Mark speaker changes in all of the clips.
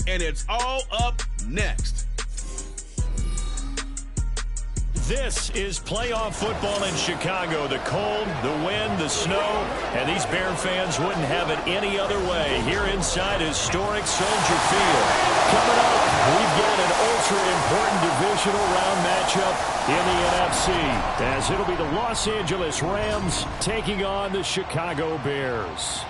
Speaker 1: and it's all up next.
Speaker 2: This is playoff football in Chicago. The cold, the wind, the snow, and these Bear fans wouldn't have it any other way here inside historic Soldier Field. Coming up, we've got an ultra-important divisional round matchup in the NFC, as it'll be the Los Angeles Rams taking on the Chicago Bears.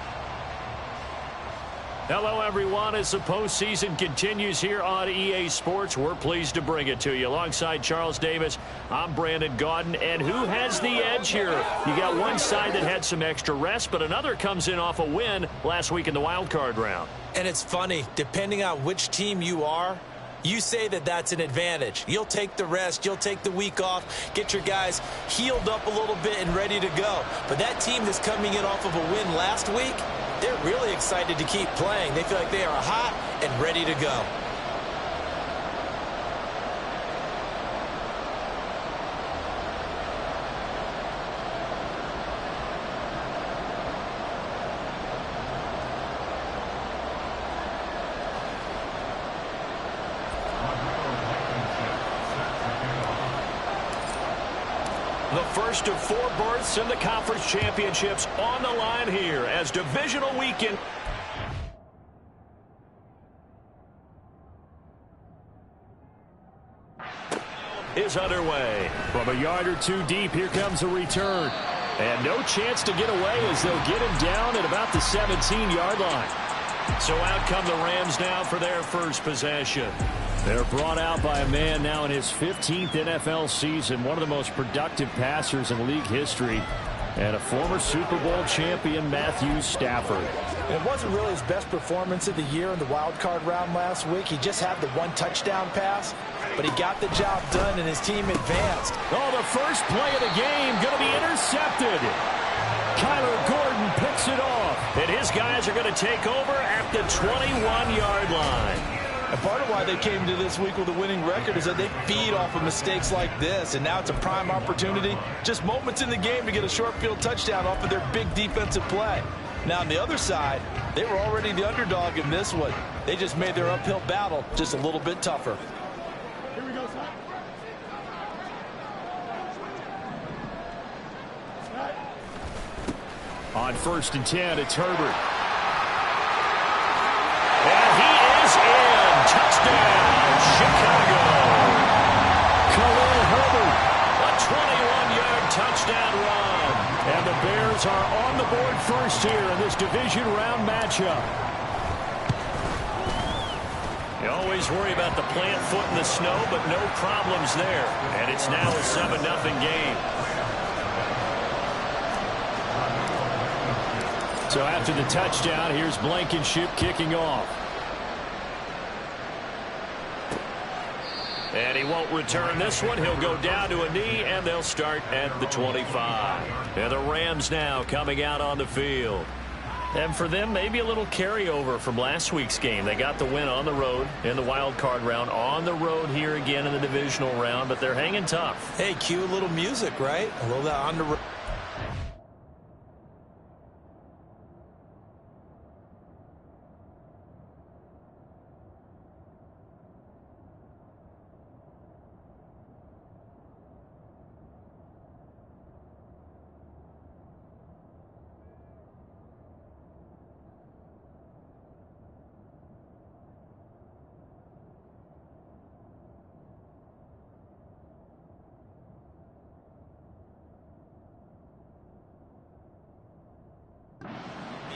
Speaker 2: Hello, everyone. As the postseason continues here on EA Sports, we're pleased to bring it to you. Alongside Charles Davis, I'm Brandon Gaudin. And who has the edge here? You got one side that had some extra rest, but another comes in off a win last week in the wild card round.
Speaker 3: And it's funny, depending on which team you are, you say that that's an advantage. You'll take the rest, you'll take the week off, get your guys healed up a little bit and ready to go. But that team that's coming in off of a win last week, they're really excited to keep playing. They feel like they are hot and ready to go.
Speaker 2: The first of 4 berths in the conference championships on the line here as divisional weekend is underway. From a yard or two deep, here comes a return. And no chance to get away as they'll get him down at about the 17-yard line. So out come the Rams now for their first possession. They're brought out by a man now in his 15th NFL season, one of the most productive passers in league history, and a former Super Bowl champion, Matthew Stafford.
Speaker 4: It wasn't really his best performance of the year in the wild card round last week. He just had the 1 touchdown pass, but he got the job done and his team advanced.
Speaker 2: Oh, the first play of the game going to be intercepted. Kyler Gordon picks it off, and his guys are going to take over at the 21-yard line.
Speaker 4: And part of why they came to this week with a winning record is that they feed off of mistakes like this, and now it's a prime opportunity, just moments in the game to get a short field touchdown off of their big defensive play. Now on the other side, they were already the underdog in this one. They just made their uphill battle just a little bit tougher.
Speaker 5: Here we go, son.
Speaker 2: On 1st and 10, it's Herbert. And he is in. Touchdown, Chicago. Khalil Herbert, a 21-yard touchdown run. And the Bears are on the board first here in this division round matchup. You always worry about the plant foot in the snow, but no problems there. And it's now a 7-0 game. So after the touchdown, here's Blankenship kicking off. And he won't return this one. He'll go down to a knee, and they'll start at the 25. And the Rams now coming out on the field. And for them, maybe a little carryover from last week's game. They got the win on the road in the wild card round, on the road here again in the divisional round, but they're hanging tough.
Speaker 3: Hey, cue a little music, right? A little that on the road.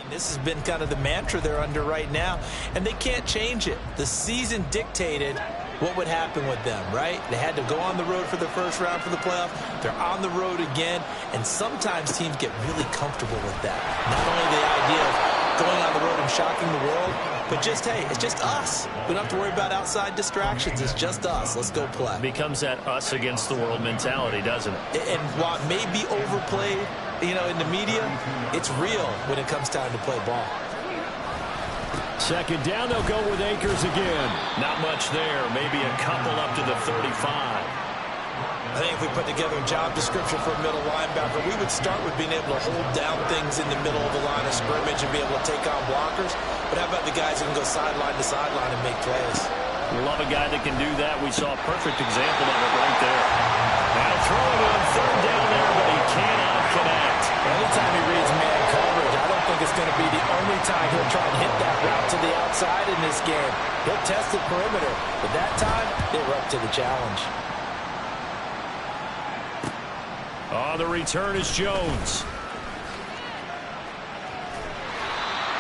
Speaker 3: This has been kind of the mantra they're under right now, and they can't change it. The season dictated what would happen with them, right? They had to go on the road for the first round for the playoff. They're on the road again, and sometimes teams get really comfortable with that. Not only the idea of going on the road and shocking the world, but just, hey, it's just us. We don't have to worry about outside distractions. It's just us. Let's go play.
Speaker 2: It becomes that us against the world mentality, doesn't it?
Speaker 3: And while it may be overplayed, you know, in the media, it's real when it comes time to play ball.
Speaker 2: Second down, they'll go with Akers again. Not much there. Maybe a couple up to the 35.
Speaker 3: I think if we put together a job description for a middle linebacker, we would start with being able to hold down things in the middle of the line of scrimmage and be able to take on blockers. But how about the guys who can go sideline to sideline and make plays?
Speaker 2: Love a guy that can do that. We saw a perfect example of it right there. Now throwing on third down there, but he cannot connect.
Speaker 3: Anytime he reads man coverage, I don't think it's going to be the only time he'll try and hit that route to the outside in this game. He'll test the perimeter, but that time, they were up to the challenge.
Speaker 2: On the return is Jones.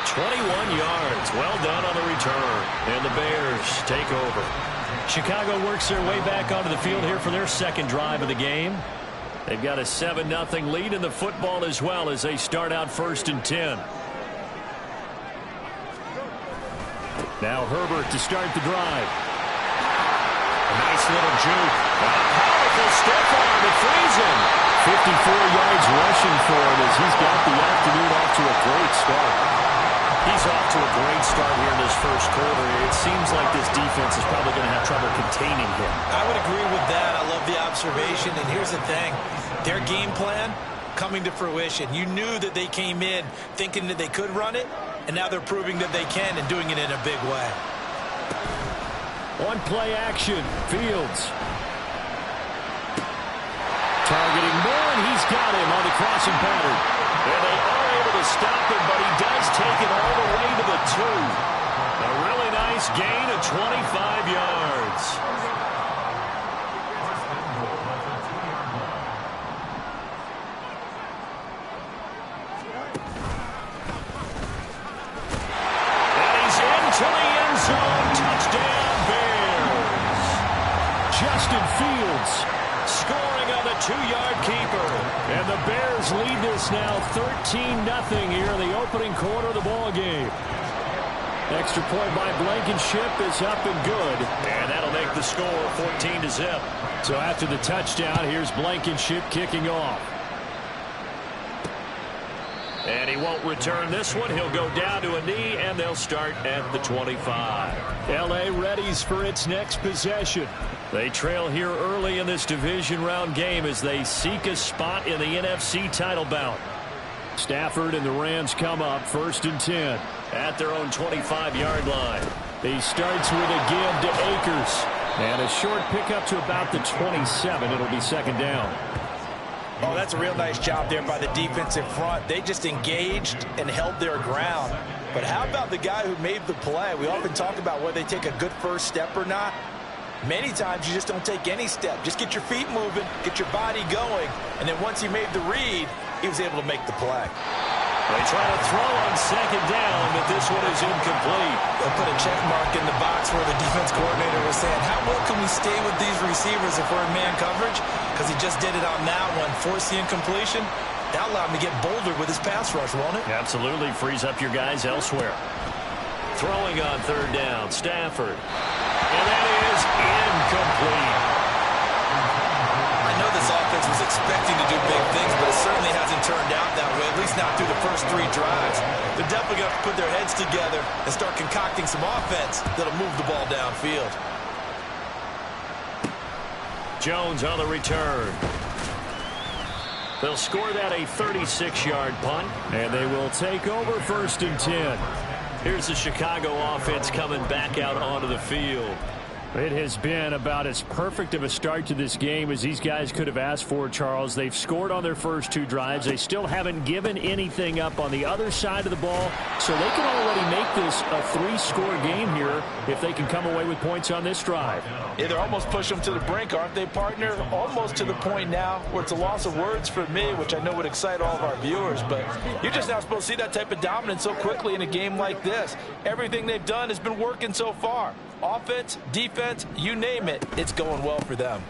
Speaker 2: 21 yards. Well done on the return. And the Bears take over. Chicago works their way back onto the field here for their second drive of the game. They've got a 7-0 lead in the football as well as they start out 1st and 10. Now Herbert to start the drive. A nice little juke. A powerful step on it frees him. 54 yards rushing for him as he's got the afternoon off to a great start. He's off to a great start here in this first quarter. It seems like this defense is probably going to have trouble containing him.
Speaker 3: I would agree with that. I love the observation. And here's the thing. Their game plan coming to fruition. You knew that they came in thinking that they could run it, and now they're proving that they can and doing it in a big way.
Speaker 2: On play action, Fields. Targeting Moore, and he's got him on the crossing pattern. And they are able to stop him, but he does take it all the way to the 2. A really nice gain of 25 yards. And he's into the end zone. Touchdown, Bears. Justin Fields scoring on the 2-yard keeper. And the Bears lead this now 13-0 here in the opening quarter of the ball game. Extra point by Blankenship is up and good. And that'll make the score 14-0. So after the touchdown, here's Blankenship kicking off. And he won't return this one. He'll go down to a knee, and they'll start at the 25. L.A. readies for its next possession. They trail here early in this division round game as they seek a spot in the NFC title bout. Stafford and the Rams come up 1st and 10 at their own 25-yard line. He starts with a give to Akers. And a short pickup to about the 27. It'll be 2nd down.
Speaker 3: Oh, that's a real nice job there by the defensive front. They just engaged and held their ground. But how about the guy who made the play? We often talk about whether they take a good first step or not. Many times you just don't take any step. Just get your feet moving, get your body going, and then once he made the read, he was able to make the play.
Speaker 2: They try to throw on 2nd down, but this one is incomplete.
Speaker 3: They'll put a check mark in the box where the defense coordinator was saying, how well can we stay with these receivers if we're in man coverage? Because he just did it on that one, forced the incompletion. That'll allow him to get bolder with his pass rush, won't it?
Speaker 2: Absolutely, frees up your guys elsewhere. Throwing on 3rd down, Stafford. And that is incomplete.
Speaker 3: I know this offense was expecting to do big things, but it certainly hasn't turned out that way, at least not through the first 3 drives. They're definitely going to have to put their heads together and start concocting some offense that'll move the ball downfield.
Speaker 2: Jones on the return. They'll score that a 36-yard punt, and they will take over 1st and 10. Here's the Chicago offense coming back out onto the field. It has been about as perfect of a start to this game as these guys could have asked for, Charles. They've scored on their first 2 drives. They still haven't given anything up on the other side of the ball, so they can already make this a 3-score game here if they can come away with points on this drive.
Speaker 4: Yeah, they're almost pushing them to the brink, aren't they, partner? Almost to the point now where it's a loss of words for me, which I know would excite all of our viewers, but you're just not supposed to see that type of dominance so quickly in a game like this. Everything they've done has been working so far. Offense, defense, you name it, it's going well for them.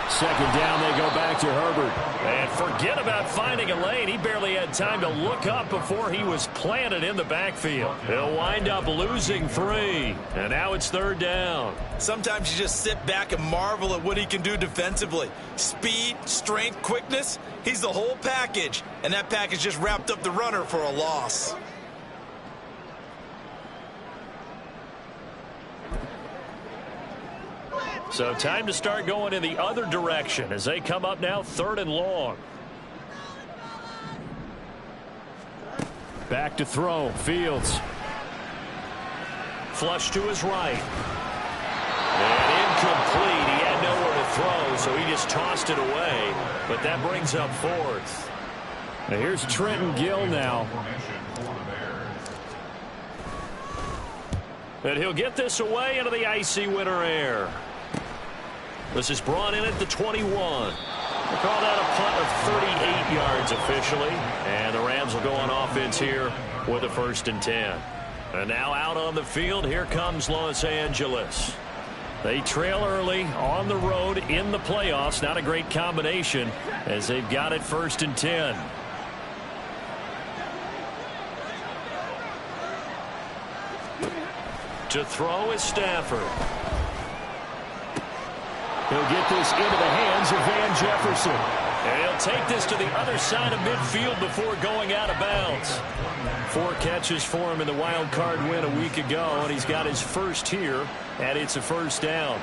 Speaker 2: 2nd down, they go back to Herbert. And forget about finding a lane. He barely had time to look up before he was planted in the backfield. He'll wind up losing 3. And now it's 3rd down.
Speaker 3: Sometimes you just sit back and marvel at what he can do defensively. Speed, strength, quickness, he's the whole package. And that package just wrapped up the runner for a loss.
Speaker 2: So time to start going in the other direction as they come up now 3rd and long. Back to throw. Fields. Flush to his right. And incomplete. He had nowhere to throw, so he just tossed it away. But that brings up 4th. Now here's Trenton Gill now. And he'll get this away into the icy winter air. This is brought in at the 21. We'll call that a punt of 38 yards officially. And the Rams will go on offense here with a 1st and 10. And now out on the field, here comes Los Angeles. They trail early on the road in the playoffs. Not a great combination as they've got it 1st and 10. To throw is Stafford. He'll get this into the hands of Van Jefferson. And he'll take this to the other side of midfield before going out of bounds. 4 catches for him in the wild card win a week ago, and he's got his first here, and it's a 1st down.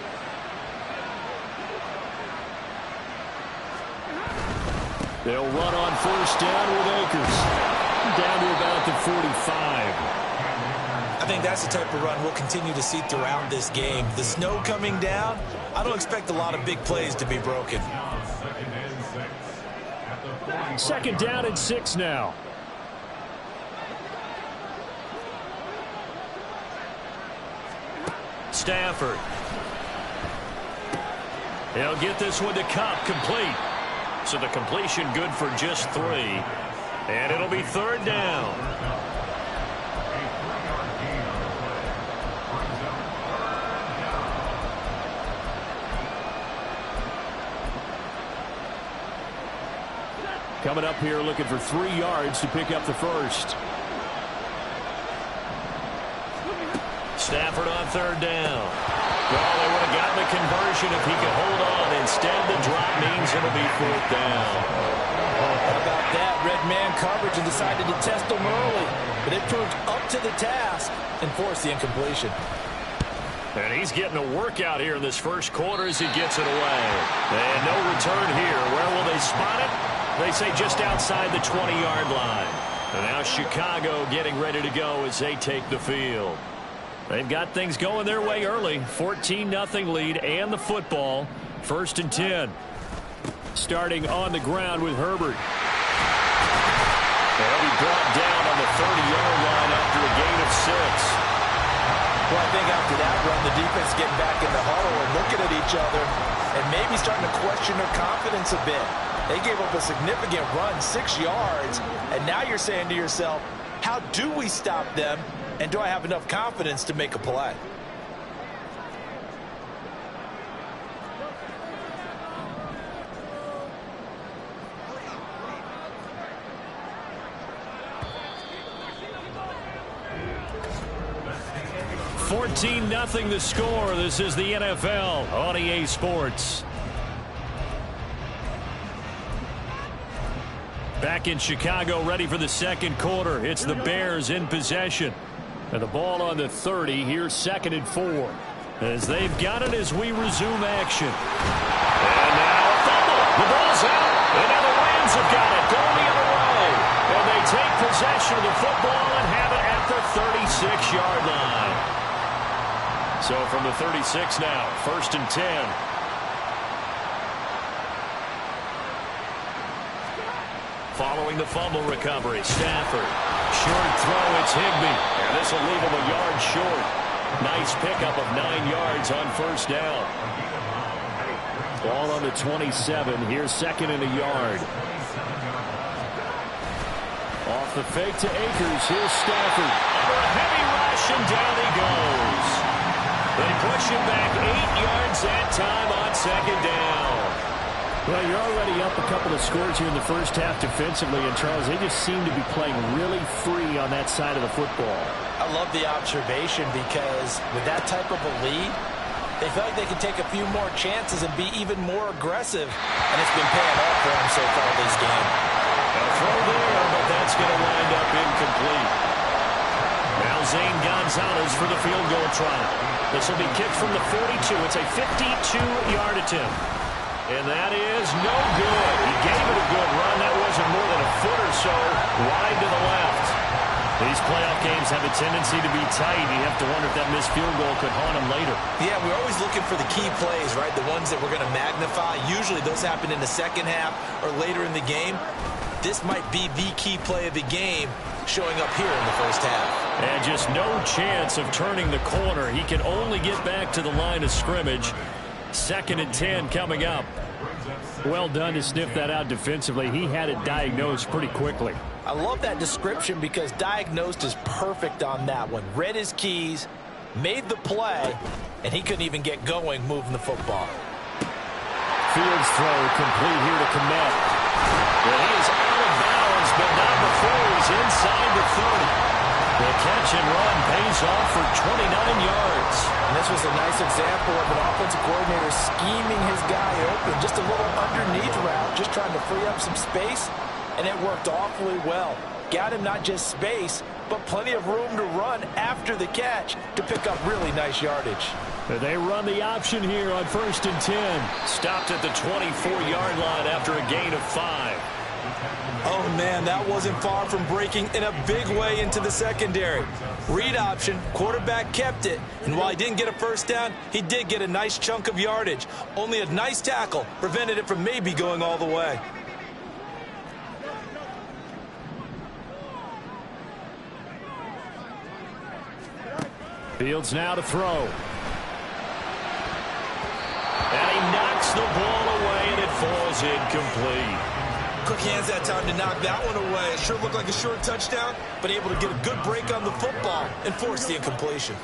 Speaker 2: They'll run on 1st down with Akers. Down to about the 45.
Speaker 3: I think that's the type of run we'll continue to see throughout this game. The snow coming down, I don't expect a lot of big plays to be broken.
Speaker 2: 2nd down and 6 now. Stafford. He'll get this one to Kupp, complete. So the completion good for just 3. And it'll be 3rd down. Coming up here looking for 3 yards to pick up the 1st. Stafford on 3rd down. Well, they would have gotten the conversion if he could hold on. Instead, the drop means it'll be 4th down.
Speaker 3: How about that? Red man coverage and decided to test them early. But it proved up to the task and forced the incompletion.
Speaker 2: And he's getting a workout here in this 1st quarter as he gets it away. And no return here. Where will they spot it? They say just outside the 20-yard line. And now Chicago getting ready to go as they take the field. They've got things going their way early. 14-0 lead and the football. 1st and 10. Starting on the ground with Herbert. They'll be brought down on the 30-yard line after a gain of 6.
Speaker 3: Well, I think after that run, the defense getting back in the huddle and looking at each other and maybe starting to question their confidence a bit. They gave up a significant run, 6 yards, and now you're saying to yourself, how do we stop them, and do I have enough confidence to make a play?
Speaker 2: Nothing the score. This is the NFL on EA Sports. Back in Chicago, ready for the 2nd quarter. It's the Bears in possession. And the ball on the 30. Here's 2nd and 4. As they've got it as we resume action. And now a fumble. The ball's out. And now the Rams have got it. Going the other way. And they take possession of the football and have it at the 36-yard line. So from the 36 now, 1st and 10. Following the fumble recovery, Stafford. Short throw, it's Higbee. And this will leave him a yard short. Nice pickup of 9 yards on 1st down. Ball on the 27. Here's 2nd and a yard. Off the fake to Akers. Here's Stafford. Under a heavy rush, and down he goes. They push him back 8 yards that time on 2nd down. Well, you're already up a couple of scores here in the 1st half defensively, and Charles, they just seem to be playing really free on that side of the football.
Speaker 3: I love the observation because with that type of a lead, they feel like they can take a few more chances and be even more aggressive, and it's been paying off for them so far this game.
Speaker 2: A throw there, but that's going to wind up incomplete. Now Zane Gonzalez for the field goal try. This will be kicked from the 42. It's a 52-yard attempt. And that is no good. He gave it a good run. That wasn't more than a foot or so wide to the left. These playoff games have a tendency to be tight. You have to wonder if that missed field goal could haunt him later.
Speaker 3: Yeah, we're always looking for the key plays, right? The ones that we're going to magnify. Usually those happen in the second half or later in the game. This might be the key play of the game showing up here in the first half.
Speaker 2: And just no chance of turning the corner. He can only get back to the line of scrimmage. 2nd and 10 coming up. Well done to sniff that out defensively. He had it diagnosed pretty quickly.
Speaker 3: I love that description because diagnosed is perfect on that one. Read his keys, made the play, and he couldn't even get going moving the football.
Speaker 2: Fields throw complete here to Kmet. Well, he is out of bounds, but not before he's inside the 30. The catch and run pays off for 29 yards.
Speaker 3: And this was a nice example of an offensive coordinator scheming his guy open. Just a little underneath route, just trying to free up some space, and it worked awfully well. Got him not just space, but plenty of room to run after the catch to pick up really nice yardage.
Speaker 2: They run the option here on 1st and 10. Stopped at the 24-yard line after a gain of 5.
Speaker 3: Oh, man, that wasn't far from breaking in a big way into the secondary. Read option, quarterback kept it, and while he didn't get a first down, he did get a nice chunk of yardage. Only a nice tackle prevented it from maybe going all the way.
Speaker 2: Fields now to throw. And he knocks the ball away, and it falls incomplete.
Speaker 3: Quick hands that time to knock that one away. It sure looked like a short touchdown, but able to get a good break on the football and force the incompletion.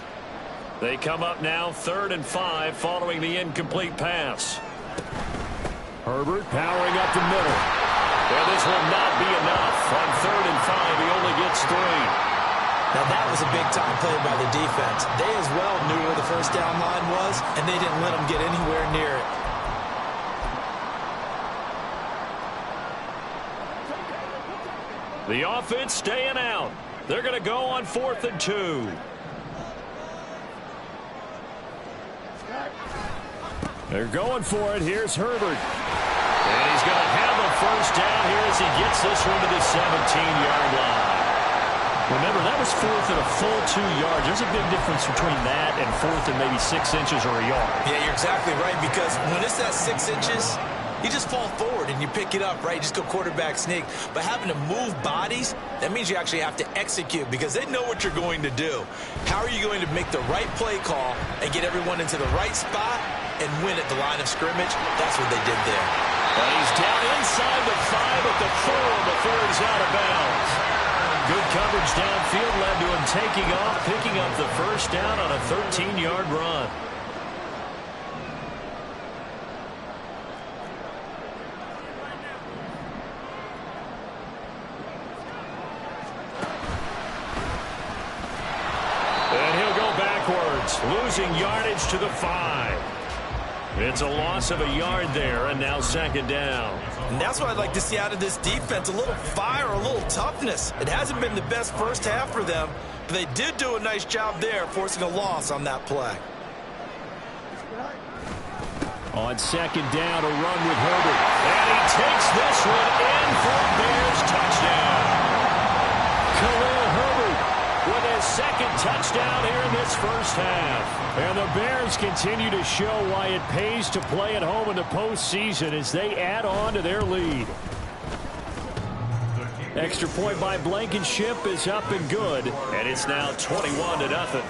Speaker 2: They come up now 3rd and 5 following the incomplete pass. Herbert powering up the middle. And this will not be enough. On 3rd and 5, he only gets 3.
Speaker 3: Now that was a big-time play by the defense. They as well knew where the first down line was, and they didn't let them get anywhere near it.
Speaker 2: The offense staying out. They're going to go on 4th and 2. They're going for it. Here's Herbert. And he's going to have a first down here as he gets this one to the 17-yard line. Remember, that was 4th and a full 2 yards. There's a big difference between that and 4th and maybe 6 inches or a yard.
Speaker 3: Yeah, you're exactly right, because when it's at 6 inches, you just fall forward and you pick it up, right? You just go quarterback sneak. But having to move bodies, that means you actually have to execute because they know what you're going to do. How are you going to make the right play call and get everyone into the right spot and win at the line of scrimmage? That's what they did there.
Speaker 2: And he's down inside the 5 at the 4 before he's out of bounds. Good coverage downfield led to him taking off, picking up the first down on a 13-yard run. And he'll go backwards, losing yardage to the 5. It's a loss of a yard there, and now 2nd down.
Speaker 3: And that's what I'd like to see out of this defense, a little fire, a little toughness. It hasn't been the best first half for them, but they did do a nice job there, forcing a loss on that play.
Speaker 2: On 2nd down, a run with Herbert. And he takes this one in for a Bears touchdown. Khalil Herbert with his 2nd touchdown here in this first half. And the Bears continue to show why it pays to play at home in the postseason as they add on to their lead. Extra point by Blankenship is up and good, and it's now 21-0.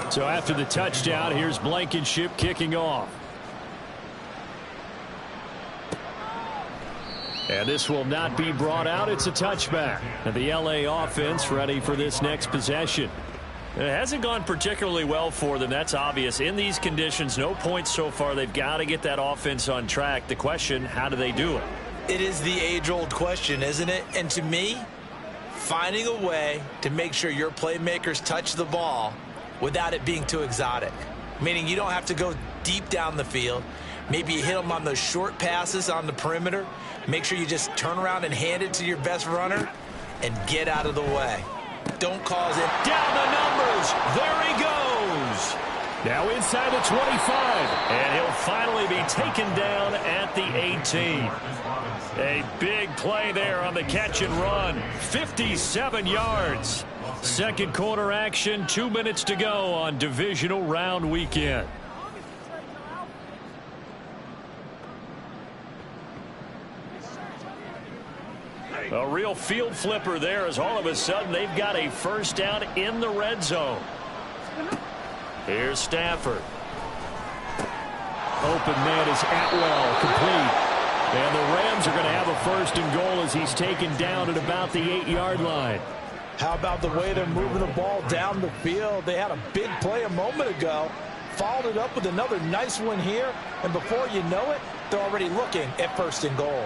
Speaker 2: So after the touchdown, here's Blankenship kicking off. And this will not be brought out. It's a touchback. And the LA offense ready for this next possession. It hasn't gone particularly well for them. That's obvious. In these conditions, no points so far. They've got to get that offense on track. The question, how do they do it?
Speaker 3: It is the age-old question, isn't it? And to me, finding a way to make sure your playmakers touch the ball without it being too exotic. Meaning you don't have to go deep down the field. Maybe you hit them on those short passes on the perimeter. Make sure you just turn around and hand it to your best runner and get out of the way. Don't cause it.
Speaker 2: Down the numbers. There he goes. Now inside the 25. And he'll finally be taken down at the 18. A big play there on the catch and run. 57 yards. Second quarter action. 2 minutes to go on divisional round weekend. A real field flipper there as all of a sudden they've got a first down in the red zone. Here's Stafford. Open man is Atwell, complete. And the Rams are going to have a first and goal as he's taken down at about the 8-yard line.
Speaker 4: How about the way they're moving the ball down the field? They had a big play a moment ago, followed it up with another nice one here, and before you know it, they're already looking at first and goal.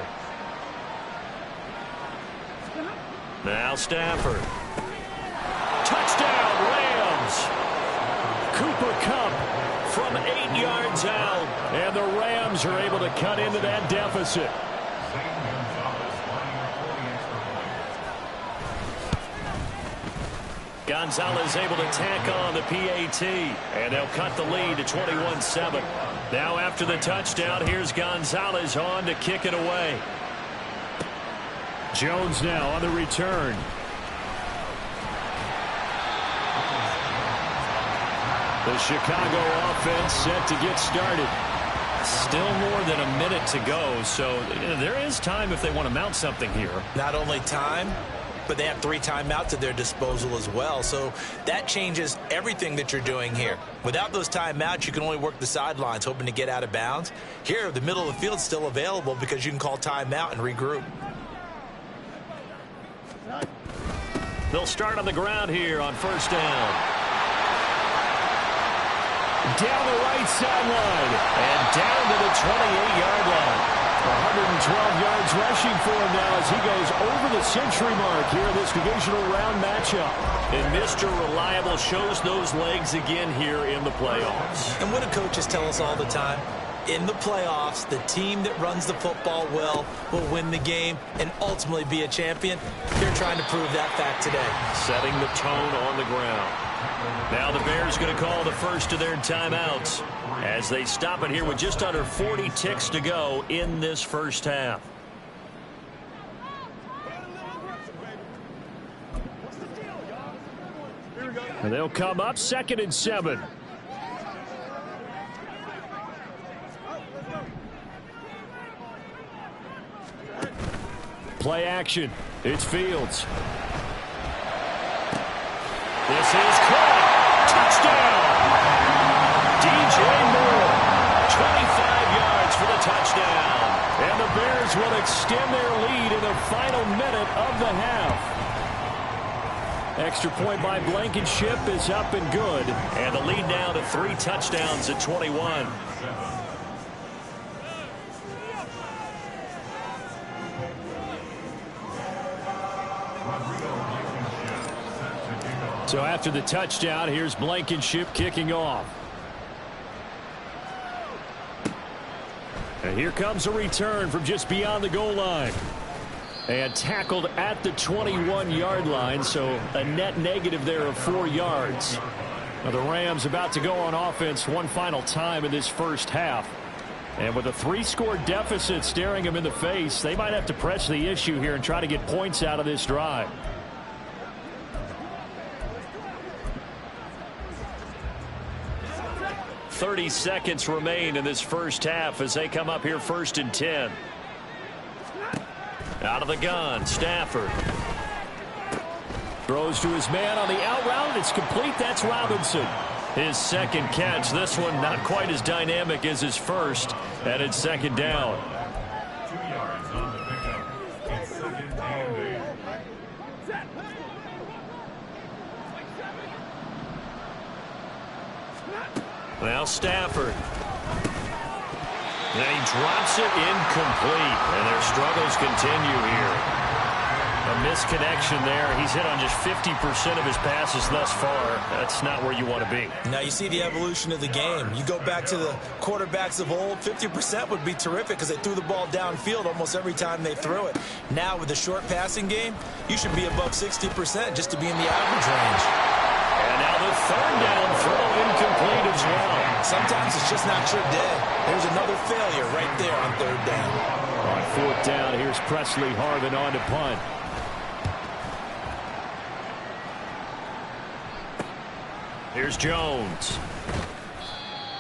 Speaker 2: Now Stafford. Touchdown, Rams. Cooper Kupp from 8 yards out. And the Rams are able to cut into that deficit. Gonzalez able to tack on the PAT. And they'll cut the lead to 21-7. Now after the touchdown, here's Gonzalez on to kick it away. Jones now on the return. The Chicago offense set to get started. Still more than a minute to go, so there is time if they want to mount something here.
Speaker 3: Not only time, but they have 3 timeouts at their disposal as well, so that changes everything that you're doing here. Without those timeouts, you can only work the sidelines, hoping to get out of bounds. Here, the middle of the field is still available because you can call timeout and regroup.
Speaker 2: They'll start on the ground here on first down. Down the right sideline and down to the 28-yard line. 112 yards rushing for him now as he goes over the century mark here in this divisional round matchup. And Mr. Reliable shows those legs again here in the playoffs.
Speaker 3: And what do coaches tell us all the time? In the playoffs, the team that runs the football well will win the game and ultimately be a champion. They're trying to prove that fact today.
Speaker 2: Setting the tone on the ground. Now the Bears going to call the first of their timeouts as they stop it here with just under 40 ticks to go in this first half. And they'll come up 2nd and 7. Play action. It's Fields. This is caught. Touchdown. DJ Moore. 25 yards for the touchdown. And the Bears will extend their lead in the final minute of the half. Extra point by Blankenship is up and good. And the lead now to 3 touchdowns at 21. So after the touchdown, here's Blankenship kicking off. And here comes a return from just beyond the goal line. And tackled at the 21-yard line, so a net negative there of 4 yards. Now the Rams about to go on offense one final time in this first half. And with a 3-score deficit staring them in the face, they might have to press the issue here and try to get points out of this drive. 30 seconds remain in this first half as they come up here 1st and 10. Out of the gun, Stafford. Throws to his man on the out route. It's complete. That's Robinson. His second catch. This one not quite as dynamic as his first. And it's 2nd down.
Speaker 5: 2 yards on the pickup. It's 2nd and 8.
Speaker 2: Now Stafford. And he drops it incomplete. And their struggles continue here. A misconnection there. He's hit on just 50% of his passes thus far. That's not where you want to be.
Speaker 3: Now you see the evolution of the game. You go back to the quarterbacks of old, 50% would be terrific because they threw the ball downfield almost every time they threw it. Now with the short passing game, you should be above 60% just to be in the average range.
Speaker 2: And now the third down throw incomplete as well.
Speaker 3: Sometimes it's just not your day. There's another failure right there on third down.
Speaker 2: On fourth down, here's Presley Harvin on to punt. Here's Jones.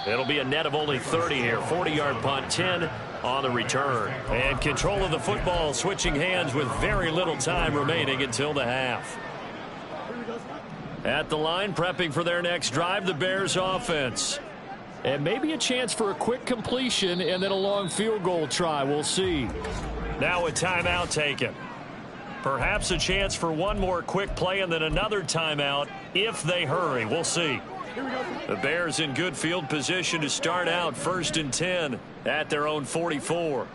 Speaker 2: It'll be a net of only 30 here. 40-yard punt, 10 on the return. And control of the football switching hands with very little time remaining until the half. At the line, prepping for their next drive, the Bears offense. And maybe a chance for a quick completion and then a long field goal try. We'll see. Now a timeout taken. Perhaps a chance for one more quick play and then another timeout if they hurry. We'll see. The Bears in good field position to start out 1st and 10 at their own 44.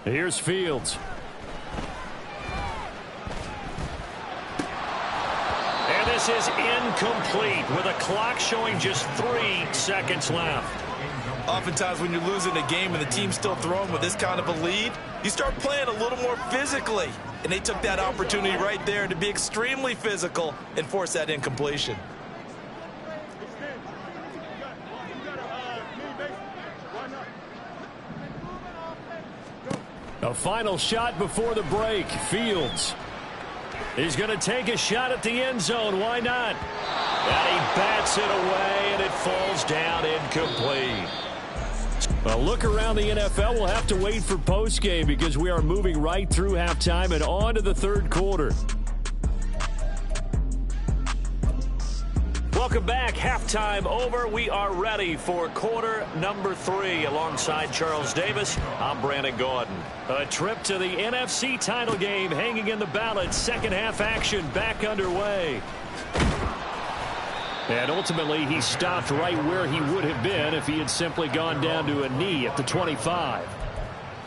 Speaker 2: Here's Fields. And this is incomplete with a clock showing just 3 seconds left.
Speaker 3: Oftentimes when you're losing a game and the team's still throwing with this kind of a lead, you start playing a little more physically. And they took that opportunity right there to be extremely physical and force that incompletion.
Speaker 2: A final shot before the break. Fields. He's going to take a shot at the end zone. Why not? And he bats it away, and it falls down incomplete. A look around the NFL. We'll have to wait for postgame because we are moving right through halftime and on to the third quarter. Welcome back. Halftime over. We are ready for quarter number 3. Alongside Charles Davis, I'm Brandon Gaudin. A trip to the NFC title game hanging in the balance. Second half action back underway. And ultimately, he stopped right where he would have been if he had simply gone down to a knee at the 25.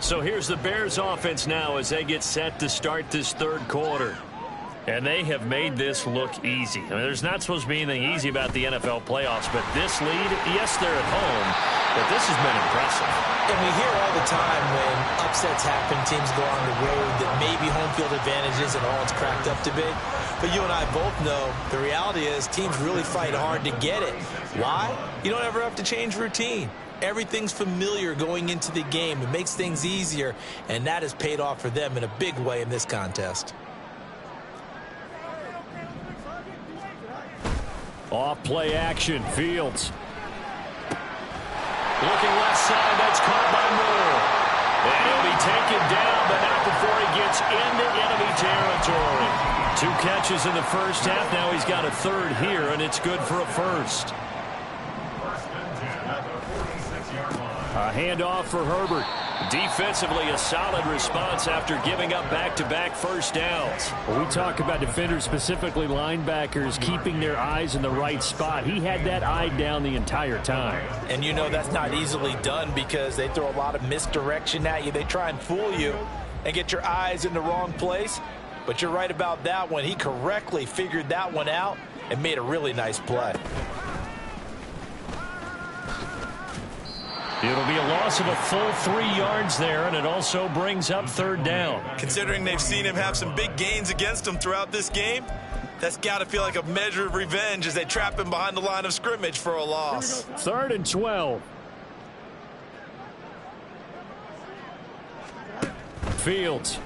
Speaker 2: So here's the Bears offense now as they get set to start this third quarter. And they have made this look easy. I mean, there's not supposed to be anything easy about the NFL playoffs, but this lead, yes, they're at home, but this has been impressive.
Speaker 3: And we hear all the time when upsets happen, teams go on the road, that maybe home field advantage isn't all it's cracked up to be. But you and I both know the reality is teams really fight hard to get it. Why? You don't ever have to change routine. Everything's familiar going into the game. It makes things easier, and that has paid off for them in a big way in this contest.
Speaker 2: Off play action. Fields. Looking left side. That's caught by Moore. And he'll be taken down, but not before he gets into enemy territory. 2 catches in the first half. Now he's got a third here, and it's good for a first. A handoff for Herbert. Defensively, a solid response after giving up back-to-back first downs. Well, we talk about defenders, specifically linebackers, keeping their eyes in the right spot. He had that eye down the entire time.
Speaker 3: And you know that's not easily done because they throw a lot of misdirection at you. They try and fool you and get your eyes in the wrong place. But you're right about that one. He correctly figured that one out and made a really nice play.
Speaker 2: It'll be a loss of a full 3 yards there, and it also brings up third down.
Speaker 3: Considering they've seen him have some big gains against them throughout this game, that's got to feel like a measure of revenge as they trap him behind the line of scrimmage for a loss.
Speaker 2: 3rd and 12. Fields.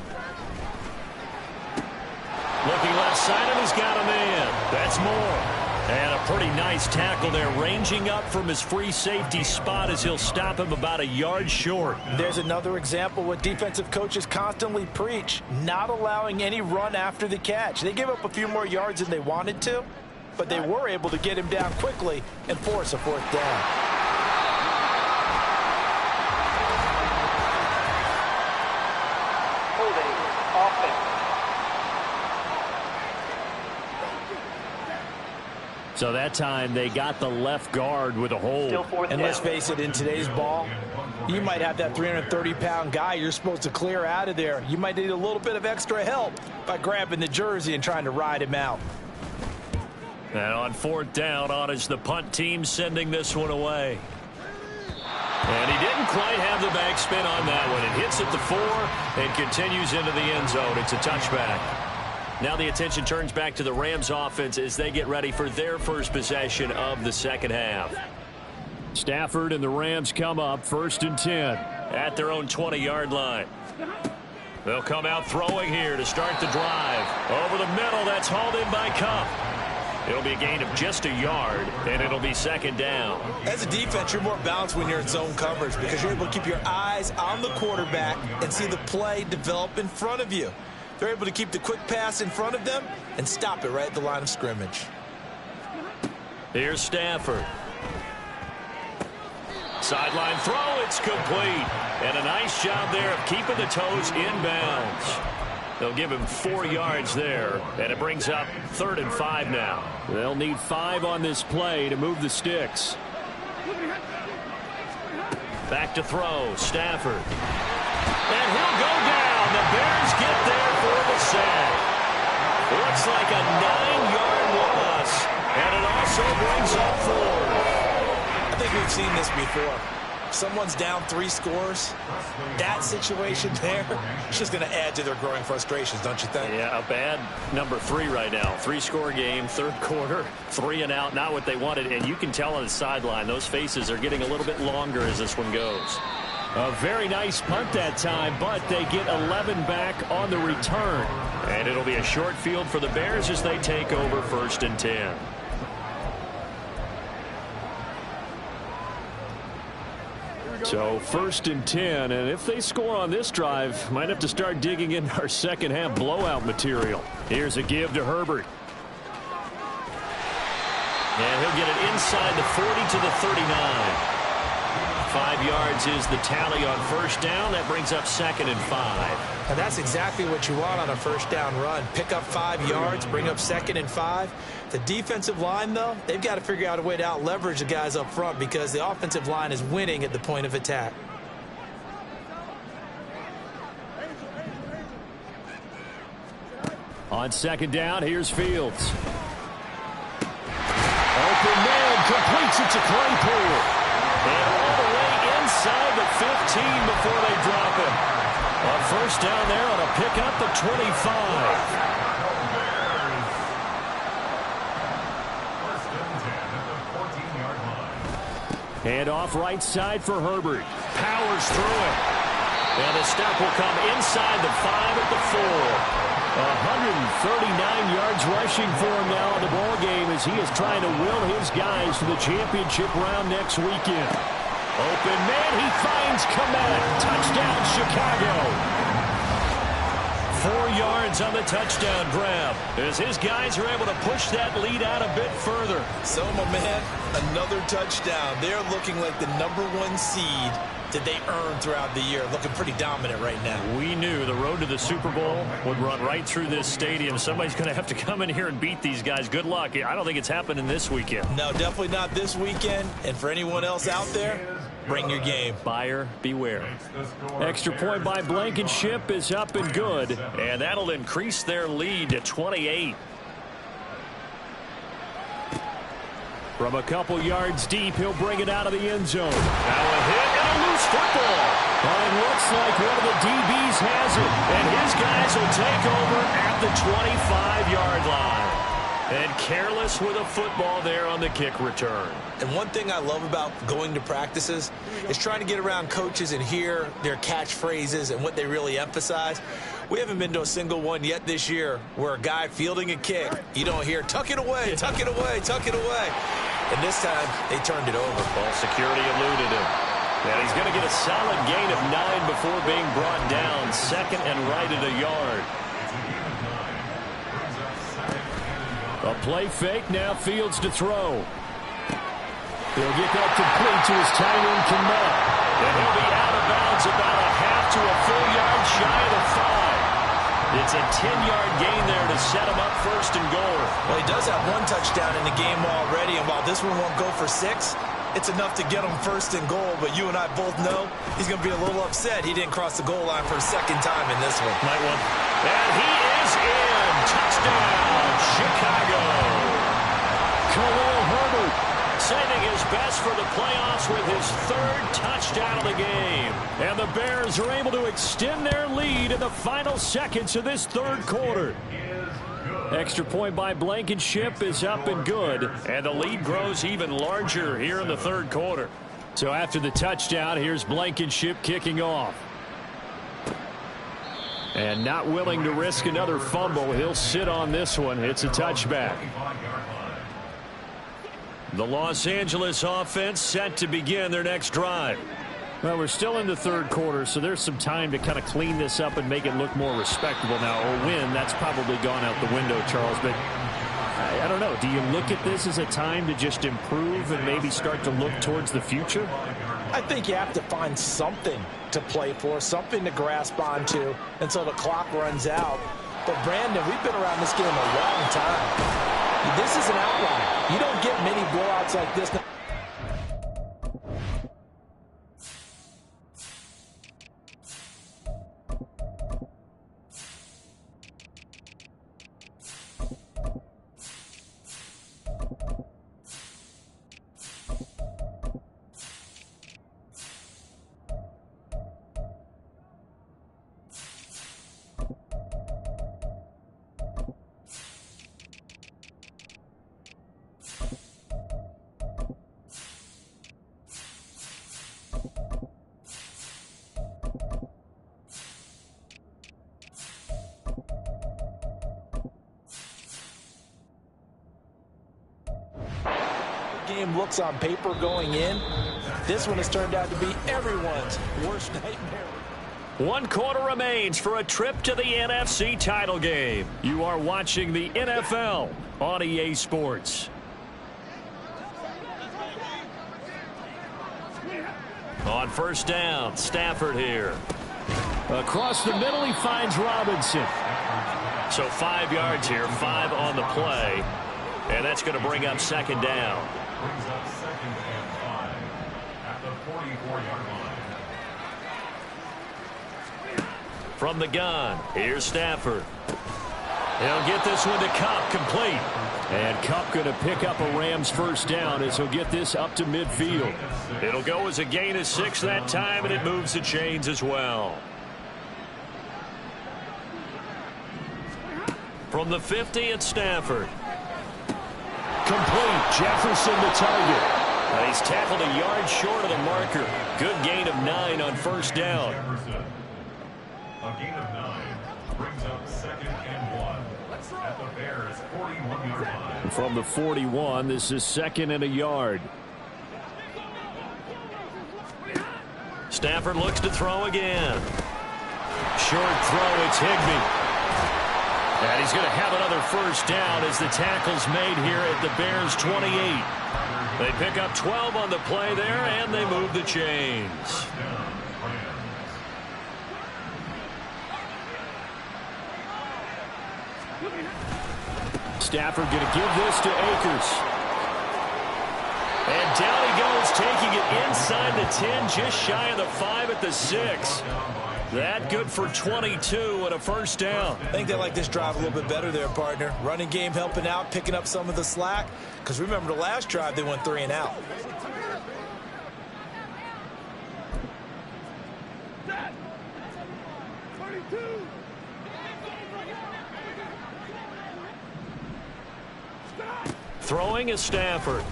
Speaker 2: Looking left side, and he's got a man. That's Moore. And a pretty nice tackle there, ranging up from his free safety spot as he'll stop him about a yard short.
Speaker 3: There's another example what defensive coaches constantly preach, not allowing any run after the catch. They gave up a few more yards than they wanted to, but they were able to get him down quickly and force a 4th down.
Speaker 2: So that time they got the left guard with a hold.
Speaker 3: And let's face it, in today's ball, you might have that 330-pound guy you're supposed to clear out of there. You might need a little bit of extra help by grabbing the jersey and trying to ride him out.
Speaker 2: And on fourth down, on is the punt team sending this one away. And he didn't quite have the backspin on that one. It hits at the 4 and continues into the end zone. It's a touchback. Now the attention turns back to the Rams offense as they get ready for their first possession of the second half. Stafford and the Rams come up 1st and 10 at their own 20-yard line. They'll come out throwing here to start the drive. Over the middle, that's hauled in by Cup. It'll be a gain of just a yard, and it'll be second down.
Speaker 3: As a defense, you're more balanced when you're in zone coverage because you're able to keep your eyes on the quarterback and see the play develop in front of you. They're able to keep the quick pass in front of them and stop it right at the line of scrimmage.
Speaker 2: Here's Stafford. Sideline throw, it's complete. And a nice job there of keeping the toes inbounds. They'll give him 4 yards there, and it brings up 3rd and 5 now. They'll need 5 on this play to move the sticks. Back to throw, Stafford. And he'll go down. The Bears get there for the sack. Looks like a 9-yard loss, and it also brings up 4.
Speaker 3: I think we've seen this before. Someone's down 3 scores. That situation there is just going to add to their growing frustrations, don't you think?
Speaker 2: Yeah, a bad number 3 right now. 3-score game, 3rd quarter, 3 and out, not what they wanted. And you can tell on the sideline, those faces are getting a little bit longer as this one goes. A very nice punt that time, but they get 11 back on the return. And it'll be a short field for the Bears as they take over 1st and 10. So 1st and 10, and if they score on this drive, might have to start digging in our second half blowout material. Here's a give to Herbert. And he'll get it inside the 40 to the 39. 5 yards is the tally on 1st down. That brings up 2nd and 5.
Speaker 3: And that's exactly what you want on a 1st down run. Pick up 5 yards, bring up 2nd and 5. The defensive line, though, they've got to figure out a way to out-leverage the guys up front because the offensive line is winning at the point of attack.
Speaker 2: On 2nd down, here's Fields. Open man, completes it to Claypool. And all the way inside the 15 before they drop him. On 1st down there on a pickup at 25. And off right side for Herbert. Powers through it. And the step will come inside the 5 at the 4. 139 yards rushing for him now in the ball game as he is trying to will his guys to the championship round next weekend. Open man, he finds Kmet. Touchdown, Chicago. 4 yards on the touchdown grab as his guys are able to push that lead out a bit further.
Speaker 3: So, my man, another touchdown. They're looking like the #1 seed that they earned throughout the year. Looking pretty dominant right now.
Speaker 2: We knew the road to the Super Bowl would run right through this stadium. Somebody's going to have to come in here and beat these guys. Good luck. I don't think it's happening this weekend.
Speaker 3: No, definitely not this weekend. And for anyone else out there, bring your game.
Speaker 2: Buyer beware. Extra point by Blankenship is up and good. And that'll increase their lead to 28. From a couple yards deep, he'll bring it out of the end zone. Now a hit and a loose football. Well, it looks like one of the DBs has it. And his guys will take over at the 25-yard line. And careless with a football there on the kick return.
Speaker 3: And one thing I love about going to practices is trying to get around coaches and hear their catchphrases and what they really emphasize. We haven't been to a single one yet this year where a guy fielding a kick, you don't hear, tuck it away, tuck it away, tuck it away. And this time, they turned it over.
Speaker 2: Ball security eluded him. And he's going to get a solid gain of 9 before being brought down. 2nd and right at a yard. A play fake, now Fields to throw. He'll get that complete to his tight end, Kmet. And he'll be out of bounds about a half to a full yard shy of the 5. It's a 10-yard gain there to set him up first and goal.
Speaker 3: Well, he does have one touchdown in the game already, and while this one won't go for 6, it's enough to get him first and goal. But you and I both know he's going to be a little upset he didn't cross the goal line for a second time in this one.
Speaker 2: Night one. And he is in. Touchdown, Chicago. Khalil Herbert saving his best for the playoffs with his 3rd touchdown of the game. And the Bears are able to extend their lead in the final seconds of this 3rd quarter. Extra point by Blankenship is up and good. And the lead grows even larger here in the 3rd quarter. So after the touchdown, here's Blankenship kicking off. And not willing to risk another fumble. He'll sit on this one. It's a touchback. The Los Angeles offense set to begin their next drive. Well, we're still in the 3rd quarter, so there's some time to kind of clean this up and make it look more respectable. Now, a win, that's probably gone out the window, Charles, but I don't know. Do you look at this as a time to just improve and maybe start to look towards the future?
Speaker 3: I think you have to find something to play for, something to grasp onto until the clock runs out. But, Brandon, we've been around this game a long time. This is an outlier. You don't get many blowouts like this. Game looks on paper going in. This one has turned out to be everyone's worst nightmare.
Speaker 2: 1 quarter remains for a trip to the NFC title game. You are watching the NFL on EA Sports. On first down, Stafford here. Across the middle, he finds Robinson. So 5 yards here, 5 on the play. And that's going to bring up 2nd down.
Speaker 5: Brings up 2nd and 5 at the 44-yard line.
Speaker 2: From the gun, here's Stafford. He'll get this one to Kupp, complete. And Kupp going to pick up a Rams first down as he'll get this up to midfield. It'll go as a gain of 6 that time, and it moves the chains as well. From the 50, it's Stafford. Complete. Jefferson the target. He's tackled a yard short of the marker. Good gain of 9 on first down.
Speaker 5: Jefferson. A gain of 9 brings up 2nd and 1 at the Bears' 41-yard line.
Speaker 2: From the 41, this is 2nd and a yard. Stafford looks to throw again. Short throw, it's Higbee. And he's going to have another first down as the tackle's made here at the Bears' 28. They pick up 12 on the play there, and they move the chains. Stafford going to give this to Akers. And down he goes, taking it inside the 10, just shy of the 5 at the 6. That good for 22 and a first down.
Speaker 3: I think they like this drive a little bit better there, partner. Running game helping out, picking up some of the slack. Because remember the last drive, they went 3 and out.
Speaker 2: Throwing is Stafford.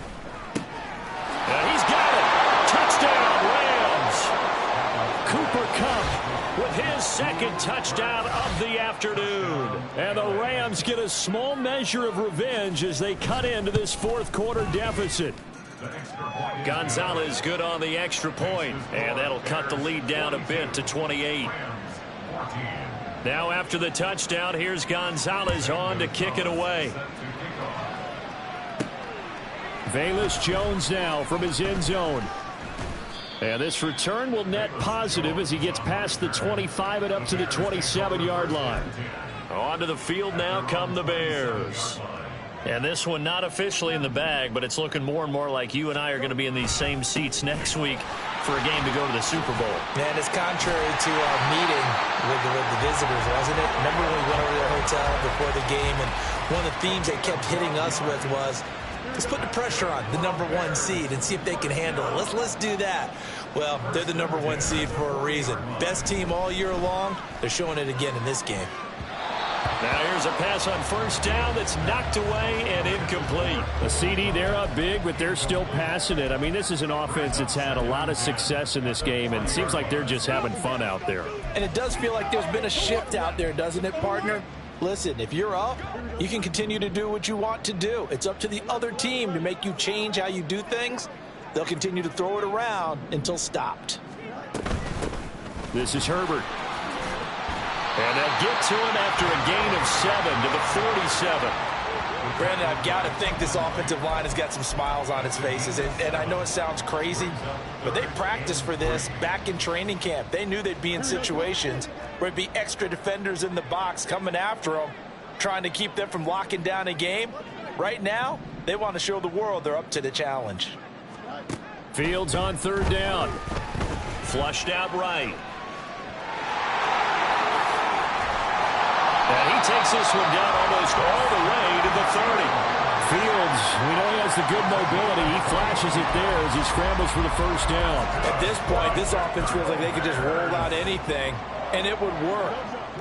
Speaker 2: And he's got it. Touchdown, Rams. Cooper Kupp with his 2nd touchdown of the afternoon. And the Rams get a small measure of revenge as they cut into this 4th quarter deficit. Gonzalez good on the extra point, and that'll cut the lead down a bit to 28. Now after the touchdown, here's Gonzalez on to kick it away. Velus Jones now from his end zone. And this return will net positive as he gets past the 25 and up to the 27-yard line. Onto the field now come the Bears. And this one not officially in the bag, but it's looking more and more like you and I are going to be in these same seats next week for a game to go to the Super Bowl.
Speaker 3: Man, it's contrary to our meeting with the visitors, wasn't it? Remember when we went over to the hotel before the game, and one of the themes they kept hitting us with was, let's put the pressure on the #1 seed and see if they can handle it. Let's do that. Well, they're the #1 seed for a reason. Best team all year long. They're showing it again in this game.
Speaker 2: Now here's a pass on first down that's knocked away and incomplete.
Speaker 6: A CD, they're up big, but they're still passing it. I mean, this is an offense that's had a lot of success in this game, and it seems like they're just having fun out there.
Speaker 3: And it does feel like there's been a shift out there, doesn't it, partner? Listen, if you're up, you can continue to do what you want to do. It's up to the other team to make you change how you do things. They'll continue to throw it around until stopped.
Speaker 6: This is Herbert.
Speaker 2: And they'll get to him after a gain of 7 to the 47.
Speaker 3: Brandon, I've got to think this offensive line has got some smiles on its faces. And I know it sounds crazy, but they practiced for this back in training camp. They knew they'd be in situations where there'd be extra defenders in the box coming after them, trying to keep them from locking down a game. Right now, they want to show the world they're up to the challenge.
Speaker 6: Fields on third down.
Speaker 2: Flushed out right. And he takes this one down almost all the way to the 30.
Speaker 6: Fields, we know he has the good mobility. He flashes it there as he scrambles for the first down.
Speaker 3: At this point, this offense feels like they could just roll out anything, and it would work.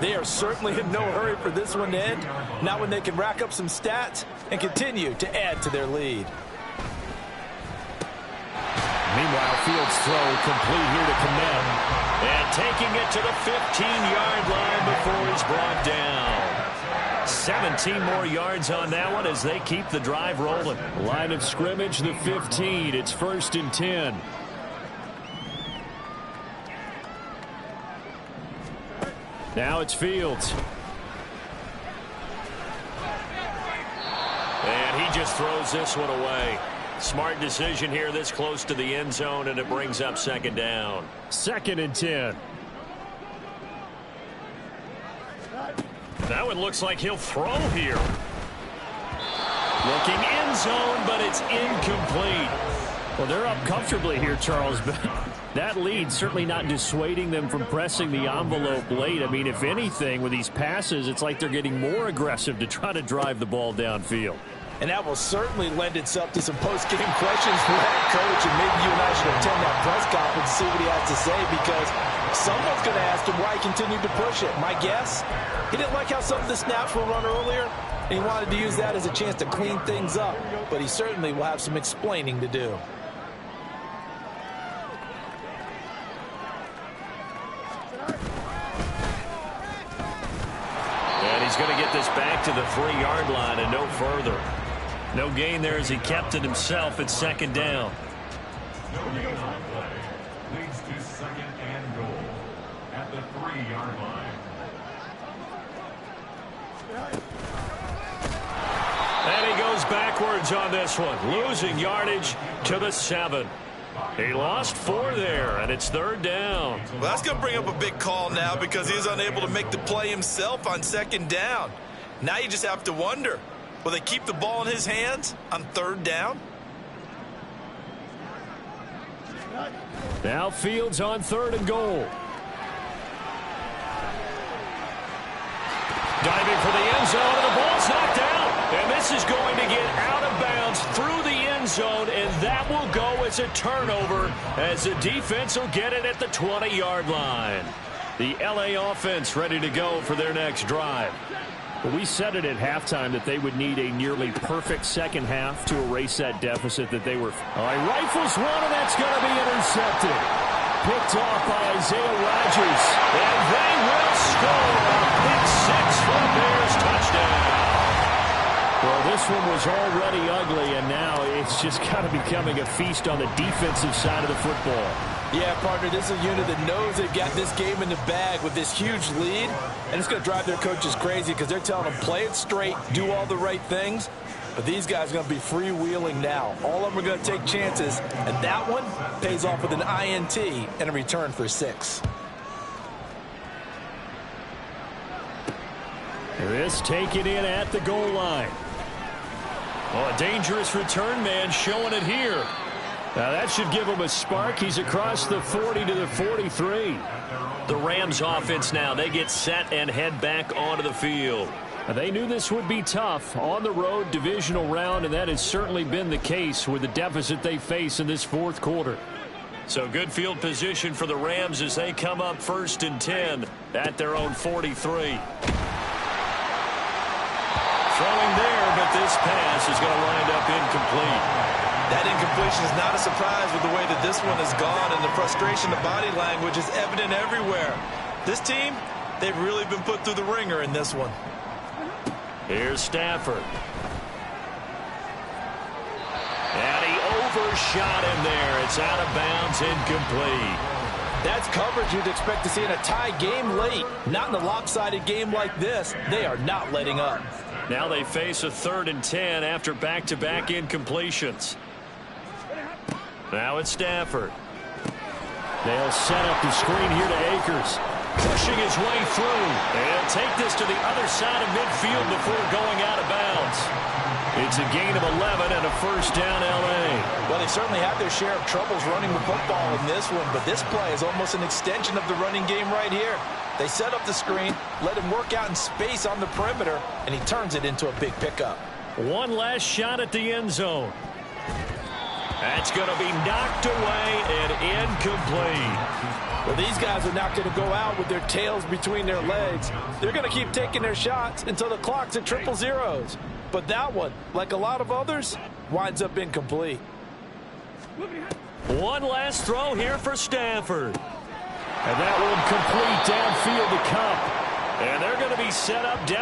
Speaker 3: They are certainly in no hurry for this one to end, not when they can rack up some stats and continue to add to their lead.
Speaker 6: Meanwhile, Fields' throw complete here to Kmet.
Speaker 2: And taking it to the 15-yard line before he's brought down. 17 more yards on that one as they keep the drive rolling.
Speaker 6: Line of scrimmage, the 15. It's 1st and 10. Now it's Fields.
Speaker 2: And he just throws this one away. Smart decision here this close to the end zone, and it brings up 2nd down.
Speaker 6: 2nd and 10.
Speaker 2: That one looks like he'll throw here. Looking end zone, but it's incomplete.
Speaker 6: Well, they're up comfortably here, Charles, but that lead certainly not dissuading them from pressing the envelope late. I mean, if anything, with these passes, it's like they're getting more aggressive to try to drive the ball downfield.
Speaker 3: And that will certainly lend itself to some post-game questions for that coach, and maybe you and I should attend that press conference and see what he has to say, because someone's going to ask him why he continued to push it. My guess, he didn't like how some of the snaps were run earlier, and he wanted to use that as a chance to clean things up, but he certainly will have some explaining to do.
Speaker 2: And he's going to get this back to the 3-yard line and no further. No gain there as he kept it himself at 2nd down.
Speaker 5: No gain on play. Leads to 2nd and goal at the 3-yard line.
Speaker 2: And he goes backwards on this one, losing yardage to the 7. He lost 4 there, and it's 3rd down.
Speaker 4: Well, that's going to bring up a big call now because he was unable to make the play himself on 2nd down. Now you just have to wonder, will they keep the ball in his hands on 3rd down?
Speaker 6: Now Fields on 3rd and goal.
Speaker 2: Diving for the end zone, and the ball's knocked down. And this is going to get out of bounds through the end zone, and that will go as a turnover as the defense will get it at the 20-yard line. The LA offense ready to go for their next drive.
Speaker 6: Well, we said it at halftime that they would need a nearly perfect second half to erase that deficit that they were. Rifles one, and that's going to be intercepted. Picked off by Isaiah Rodgers.
Speaker 2: And they will score. Pick 6 for the Bears. Touchdown.
Speaker 6: Well, this one was already ugly, and now it's just kind of becoming a feast on the defensive side of the football.
Speaker 3: Yeah, partner, this is a unit that knows they've got this game in the bag with this huge lead, and it's going to drive their coaches crazy because they're telling them play it straight, do all the right things. But these guys are going to be freewheeling now. All of them are going to take chances, and that one pays off with an INT and a return for 6.
Speaker 6: This taken in at the goal line.
Speaker 2: Oh, a dangerous return man showing it here.
Speaker 6: Now that should give him a spark. He's across the 40 to the 43.
Speaker 2: The Rams offense now, they get set and head back onto the field.
Speaker 6: They knew this would be tough on the road, divisional round, and that has certainly been the case with the deficit they face in this fourth quarter.
Speaker 2: So good field position for the Rams as they come up 1st and 10 at their own 43. Throwing there, but this pass is going to wind up incomplete.
Speaker 3: That incompletion is not a surprise with the way that this one has gone, and the frustration, the body language is evident everywhere. This team, they've really been put through the ringer in this one.
Speaker 2: Here's Stafford. And he overshot him there. It's out of bounds, incomplete.
Speaker 4: That's coverage you'd expect to see in a tie game late. Not in a lopsided game like this. They are not letting up.
Speaker 2: Now they face a 3rd and 10 after back-to-back incompletions. Now it's Stafford.
Speaker 6: They'll set up the screen here to Akers.
Speaker 2: Pushing his way through. And take this to the other side of midfield before going out of bounds. It's a gain of 11 and a 1st down, L.A.
Speaker 3: Well, they certainly have their share of troubles running the football in this one, but this play is almost an extension of the running game right here. They set up the screen, let him work out in space on the perimeter, and he turns it into a big pickup.
Speaker 2: One last shot at the end zone. That's going to be knocked away and incomplete.
Speaker 4: Well, these guys are not going to go out with their tails between their legs. They're going to keep taking their shots until the clock's at 000. But that one, like a lot of others, winds up incomplete.
Speaker 2: One last throw here for Stafford.
Speaker 6: And that one complete downfield to Cup.
Speaker 2: And they're going to be set up down.